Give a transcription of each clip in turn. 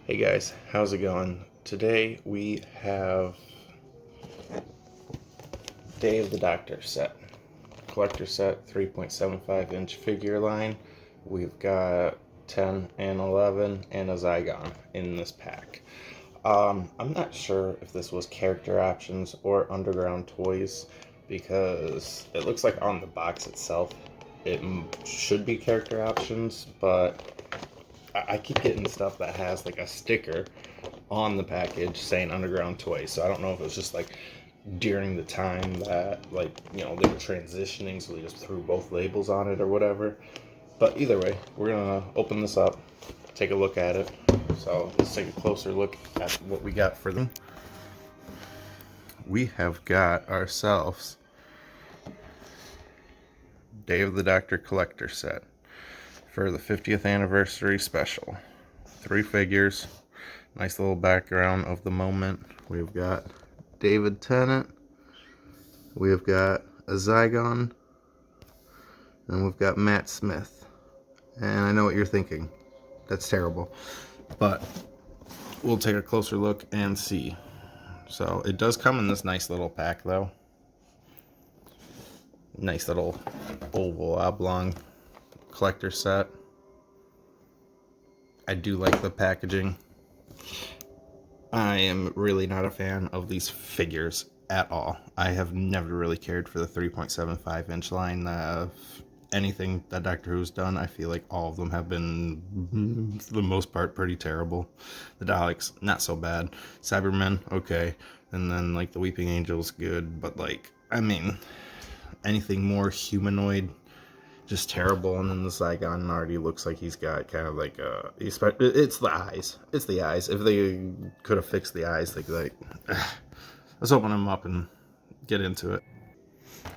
Hey guys, how's it going? Today we have Day of the Doctor set, collector set, 3.75-inch figure line. We've got 10 and 11 and a Zygon in this pack. I'm not sure if this was character options or Underground Toys because it looks like on the box itself it should be character options, but I keep getting stuff that has like a sticker on the package saying Underground Toys. So I don't know if it was just like during the time that they were transitioning, so they just threw both labels on it or whatever. But either way, we're gonna open this up, take a look at it. So let's take a closer look at what we got for them. We have got ourselves Day of the Doctor collector set for the 50th anniversary special. 3 figures. Nice little background of the moment. We've got David Tennant, we've got a Zygon, and we've got Matt Smith. And I know what you're thinking. That's terrible. But we'll take a closer look and see. So it does come in this nice little pack though. Nice little oval oblong collector set. I do like the packaging. I am really not a fan of these figures at all. I have never really cared for the 3.75-inch line. Anything that Doctor Who's done, I feel like all of them have been, for the most part, pretty terrible. The Daleks, not so bad. Cybermen, okay. And then, like, the Weeping Angels, good. But, like, I mean, anything more humanoid, just terrible. And then the Zygon already looks like he's got kind of like it's the eyes. It's the eyes. If they could have fixed the eyes, let's open them up and get into it.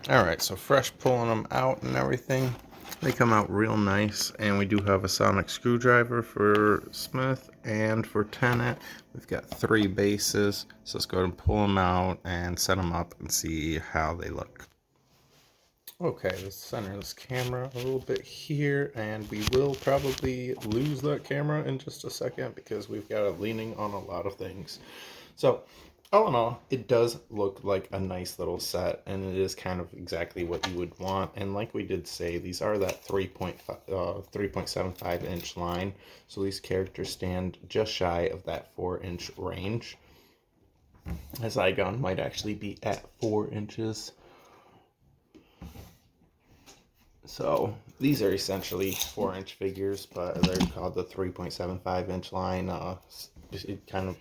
All right, so fresh pulling them out and everything. They come out real nice, and we do have a sonic screwdriver for Smith and for Tennant. We've got 3 bases, so let's go ahead and pull them out and set them up and see how they look. Okay, let's center this camera a little bit here, and we will probably lose that camera in just a second because we've got it leaning on a lot of things. So, all in all, it does look like a nice little set, and it is kind of exactly what you would want. And like we did say, these are that 3.75-inch line, so these characters stand just shy of that 4-inch range. As Zygon might actually be at 4 inches. So these are essentially 4-inch figures, but they're called the 3.75-inch line. It kind of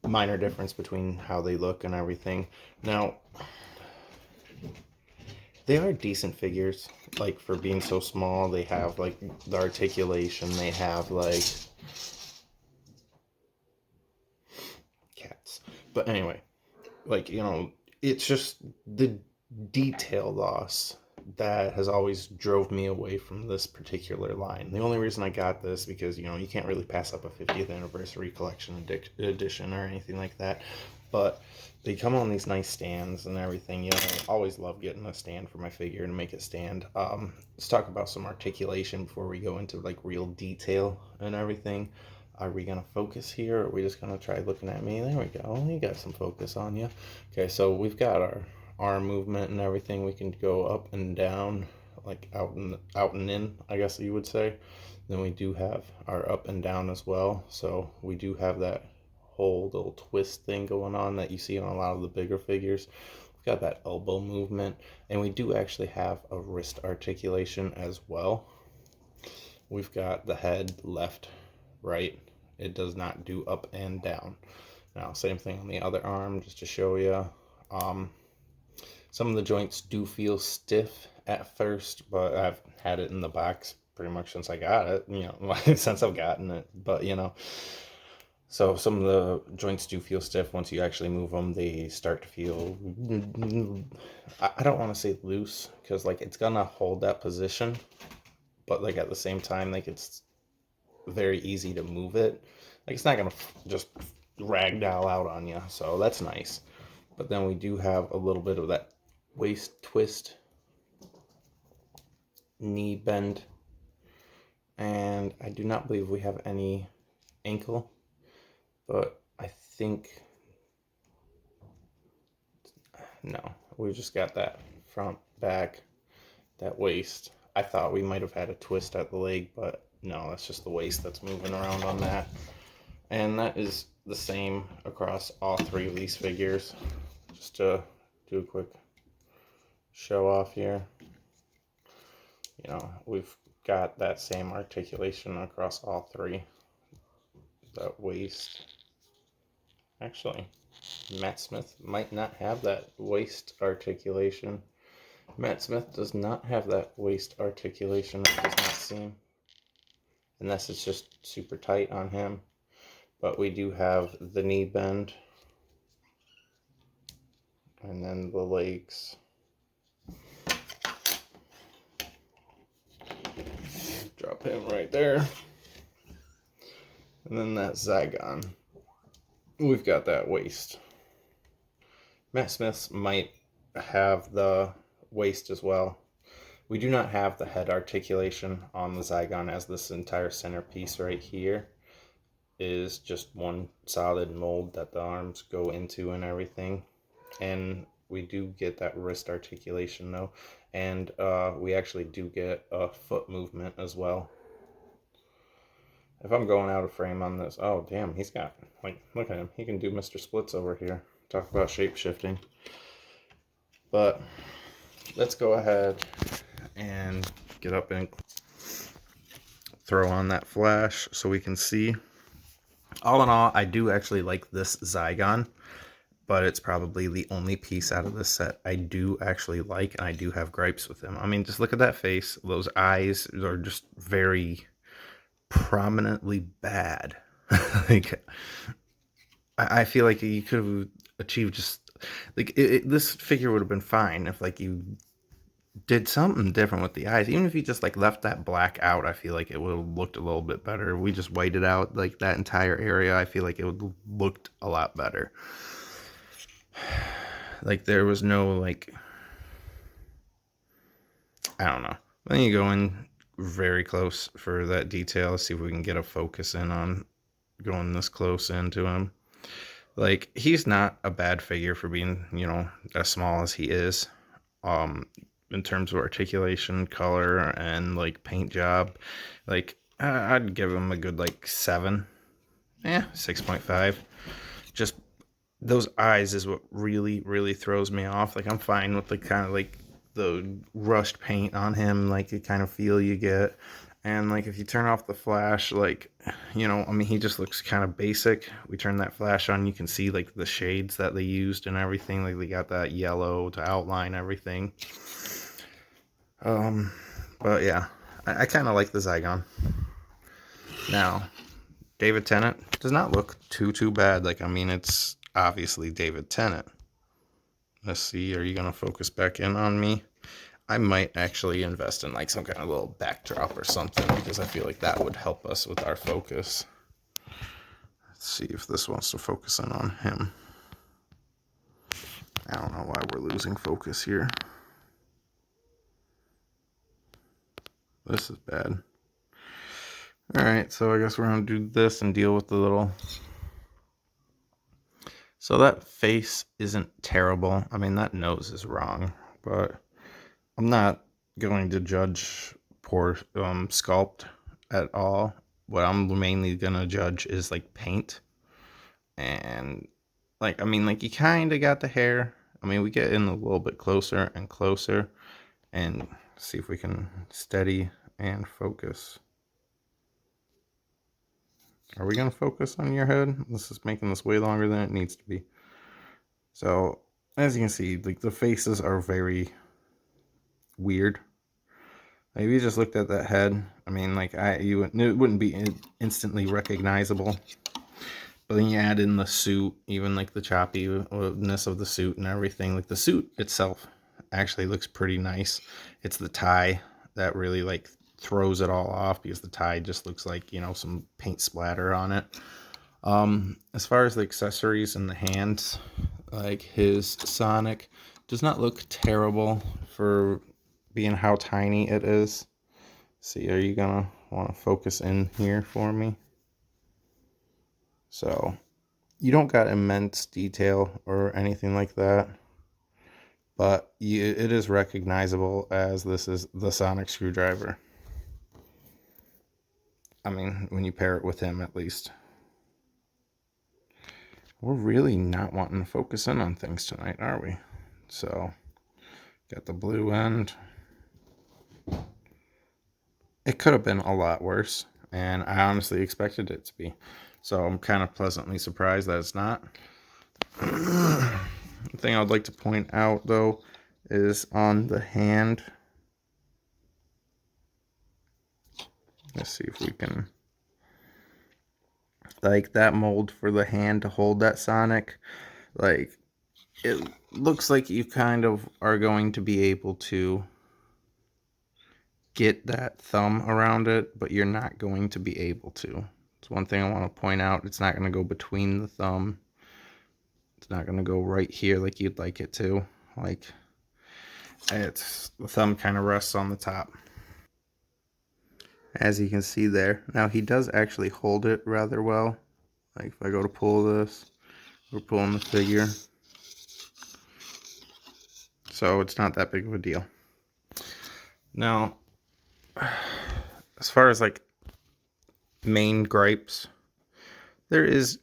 minor difference between how they look and everything. Now, they are decent figures. Like, for being so small, they have like the articulation. They have like cats. But anyway, it's just the detail loss that has always drove me away from this particular line. The only reason I got this because you can't really pass up a 50th anniversary collection edition or anything like that. But they come on these nice stands and everything. I always love getting a stand for my figure and make it stand. Let's talk about some articulation before we go into like real detail and everything. Are we gonna focus here, or are we just gonna try looking at me? There we go. You got some focus on you. Okay, so we've got our arm movement and everything. We can go up and down, like out and in, I guess you would say. Then we do have our up and down as well. So we do have that whole little twist thing going on that you see on a lot of the bigger figures. We've got that elbow movement, and we do actually have a wrist articulation as well. We've got the head left, right. It does not do up and down. Now, same thing on the other arm, just to show you. Some of the joints do feel stiff at first, but I've had it in the box pretty much since I got it, since I've gotten it. But, so some of the joints do feel stiff. Once you actually move them, they start to feel, I don't want to say loose, because, it's going to hold that position. But, at the same time, it's very easy to move it. It's not going to just ragdoll out on you, so that's nice. But then we do have a little bit of that waist twist, knee bend, and I do not believe we have any ankle, but I think, no, we just got that front, back, that waist. I thought we might have had a twist at the leg, but no, that's just the waist that's moving around on that. And that is the same across all three of these figures. Just to do a quick show off here. You know, we've got that same articulation across all three. That waist. Actually, Matt Smith might not have that waist articulation. Matt Smith does not have that waist articulation. It does not seem. Unless it's just super tight on him. But we do have the knee bend. And then the legs. Drop him right there. And then that Zygon. We've got that waist. Matt Smith's might have the waist as well. We do not have the head articulation on the Zygon, as this entire centerpiece right here is just one solid mold that the arms go into and everything. And we do get that wrist articulation though. And we actually do get a foot movement as well. If I'm going out of frame on this, oh damn, he's got, like, look at him. He can do Mr. Splits over here. Talk about shape shifting. But let's go ahead and get up and throw on that flash so we can see. All in all, I do actually like this Zygon, but it's probably the only piece out of this set I do actually like, and I do have gripes with him. I mean, just look at that face. Those eyes are just very prominently bad. Like, I feel like you could have achieved just like this figure would have been fine if like you did something different with the eyes. Even if you just like left that black out, I feel like it would have looked a little bit better. If we just whited out like that entire area, I feel like it would have looked a lot better. Like there was no like, I don't know. Then you go in very close for that detail. Let's see if we can get a focus in on going this close into him. Like, he's not a bad figure for being, you know, as small as he is. In terms of articulation, color, and like paint job, like I'd give him a good like 7. 6.5. Just those eyes is what really throws me off. Like, I'm fine with the kind of like the rushed paint on him, like the kind of feel you get. And like if you turn off the flash, like, you know, I mean, he just looks kind of basic. We turn that flash on, you can see like the shades that they used and everything. Like they got that yellow to outline everything. But yeah, I kind of like the Zygon. Now, David Tennant does not look too bad. Like, I mean, it's obviously David Tennant. Let's see, are you gonna focus back in on me? I might actually invest in like some kind of little backdrop or something, because I feel like that would help us with our focus. Let's see if this wants to focus in on him. I don't know why we're losing focus here. This is bad. Alright, so I guess we're going to do this and deal with the little... So that face isn't terrible. I mean, that nose is wrong, but I'm not going to judge poor sculpt at all. What I'm mainly going to judge is like paint. And like, I mean, like you kind of got the hair. I mean, we get in a little bit closer and closer and see if we can steady and focus. Are we going to focus on your head? This is making this way longer than it needs to be. So, as you can see, like the faces are very weird. Like, if you just looked at that head, I mean, like it wouldn't be instantly recognizable. But then you add in the suit, even like the choppiness of the suit and everything. Like the suit itself actually looks pretty nice. It's the tie that really like throws it all off, because the tie just looks like, you know, some paint splatter on it. As far as the accessories and the hands, like his Sonic does not look terrible for being how tiny it is. See, are you gonna want to focus in here for me? So you don't got immense detail or anything like that, but it is recognizable as this is the sonic screwdriver. I mean, when you pair it with him, at least. We're really not wanting to focus in on things tonight, are we? So, got the blue end. It could have been a lot worse, and I honestly expected it to be. So I'm kind of pleasantly surprised that it's not. The thing I would like to point out, though, is on the hand. Let's see if we can... Like, that mold for the hand to hold that Sonic, like, it looks like you kind of are going to be able to get that thumb around it, but you're not going to be able to. It's one thing I want to point out. It's not going to go between the thumb. It's not going to go right here like you'd like it to. Like, it's the thumb kind of rests on the top. As you can see there. Now, he does actually hold it rather well. Like, if I go to pull this, we're pulling the figure. So it's not that big of a deal. Now, as far as like main gripes, there's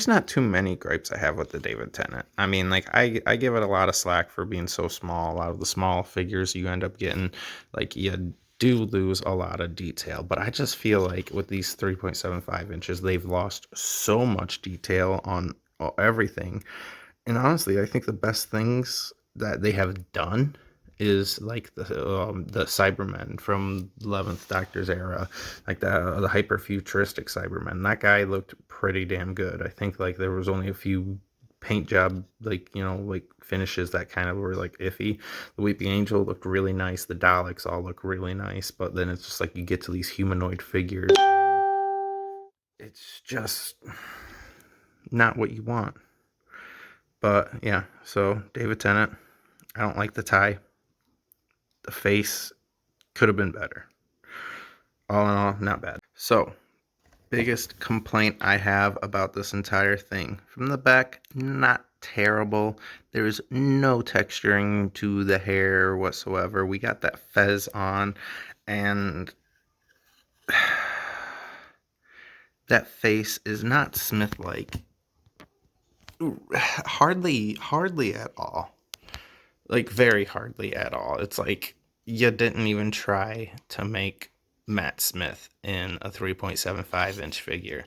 not too many gripes I have with the David Tennant. I mean, like, I give it a lot of slack for being so small. A lot of the small figures you end up getting, like, you do lose a lot of detail. But I just feel like with these 3.75 inches, they've lost so much detail on everything. And honestly, I think the best things that they have done is like the Cybermen from 11th Doctor's era, like the hyper futuristic Cybermen. That guy looked pretty damn good. I think like there was only a few paint job, like, you know, like finishes that kind of were like iffy. The Weeping Angel looked really nice. The Daleks all look really nice, but then it's just like you get to these humanoid figures, it's just not what you want. But yeah, so David Tennant, I don't like the tie. The face could have been better. All in all, not bad. So, biggest complaint I have about this entire thing. From the back, not terrible. There's no texturing to the hair whatsoever. We got that fez on, and that face is not Smith-like. Hardly at all. Like, very hardly at all. It's like you didn't even try to make Matt Smith in a 3.75 inch figure.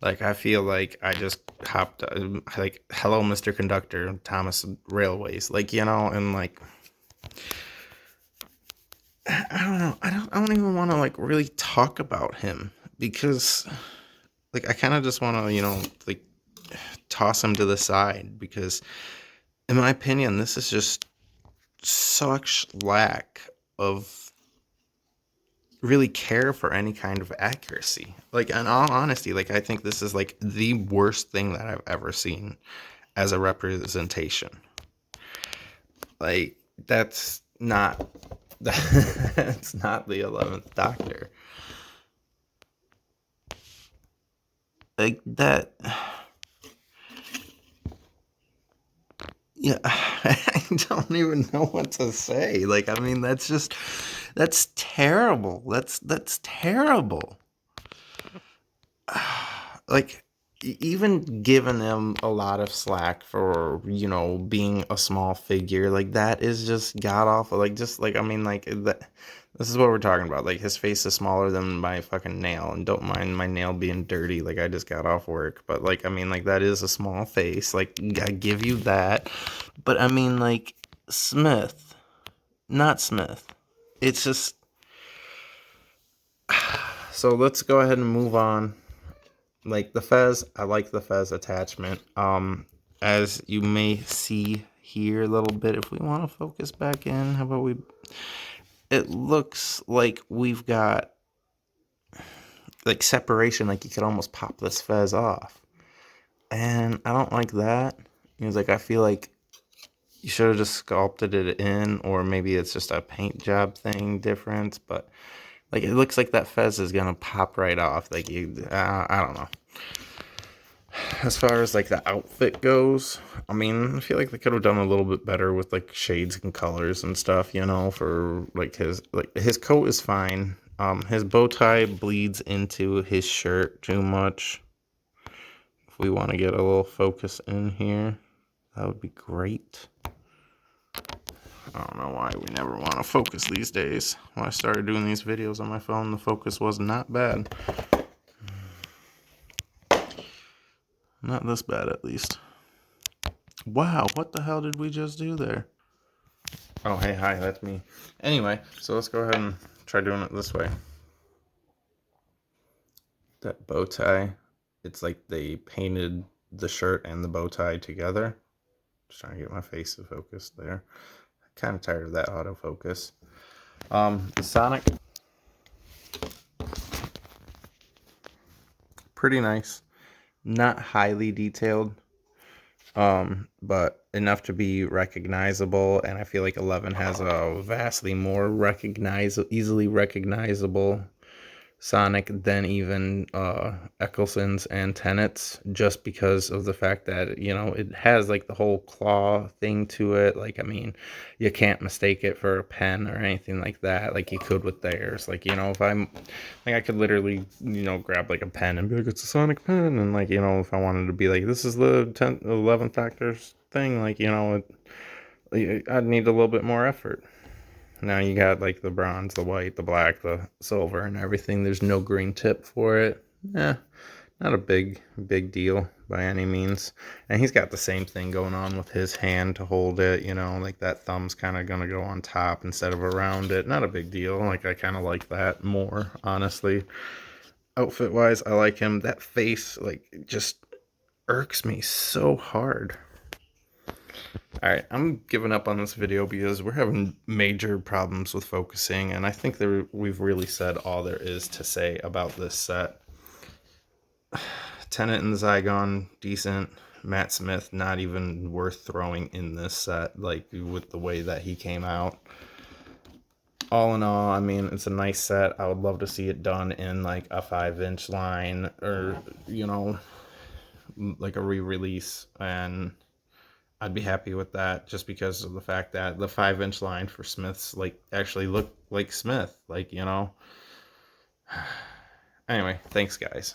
Like, I feel like I just hopped, like, hello, Mr. Conductor, Thomas Railways. Like, you know, and like, I don't know. I don't even want to, like, really talk about him because, like, I kind of just want to, you know, like, toss him to the side because, in my opinion, this is just such lack of really care for any kind of accuracy. Like, in all honesty, like, I think this is like the worst thing that I've ever seen as a representation. Like, that's not that's not the 11th Doctor. Like, that, yeah, I don't even know what to say. Like, I mean, that's terrible. That's terrible. Like, even giving him a lot of slack for, you know, being a small figure, like, that is just god awful. Like, just like, I mean, like, that, this is what we're talking about. Like, his face is smaller than my fucking nail, and don't mind my nail being dirty. Like, I just got off work, but like, I mean, like, that is a small face. Like, I give you that, but I mean, like, Smith, not Smith. It's just, so let's go ahead and move on. Like, the fez, I like the fez attachment. As you may see here a little bit, if we want to focus back in, how about we, it looks like we've got like separation, like you could almost pop this fez off, and I don't like that. It's like, I feel like you should have just sculpted it in, or maybe it's just a paint job thing difference, but like, it looks like that fez is gonna pop right off. Like, you, I don't know. as far as like the outfit goes, I mean, I feel like they could have done a little bit better with like shades and colors and stuff, you know, for like his coat is fine. His bow tie bleeds into his shirt too much. If we want to get a little focus in here, that would be great. I don't know why we never want to focus these days. When I started doing these videos on my phone, the focus was not bad. Not this bad, at least. Wow, what the hell did we just do there? Oh, hey, hi, that's me. Anyway, so let's go ahead and try doing it this way. That bow tie, it's like they painted the shirt and the bow tie together. Just trying to get my face to focus there. Kind of tired of that autofocus. The Sonic, pretty nice. Not highly detailed, but enough to be recognizable. And I feel like 11 has a vastly more easily recognizable Sonic than even Eccleston's and Tenet's, just because of the fact that, you know, it has like the whole claw thing to it. Like, I mean, you can't mistake it for a pen or anything like that, like you could with theirs. Like, you know, if I'm like, I could literally, you know, grab like a pen and be like, it's a Sonic pen, and like, you know, if I wanted to be like, this is the 11th Doctor's thing, like, you know, I'd need a little bit more effort. Now you got like the bronze, the white, the black, the silver, and everything. There's no green tip for it. Not a big deal by any means. And he's got the same thing going on with his hand to hold it, you know, like that thumb's kind of going to go on top instead of around it. Not a big deal. Like, I kind of like that more, honestly. Outfit wise, I like him. That face, like, just irks me so hard. Alright, I'm giving up on this video because we're having major problems with focusing, and I think that we've really said all there is to say about this set. Tenet and Zygon, decent. Matt Smith, not even worth throwing in this set, like, with the way that he came out. All in all, I mean, it's a nice set. I would love to see it done in, like, a 5-inch line, or, you know, like a re-release, and I'd be happy with that, just because of the fact that the 5-inch line for Smith's like actually look like Smith, like, you know. Anyway, thanks guys.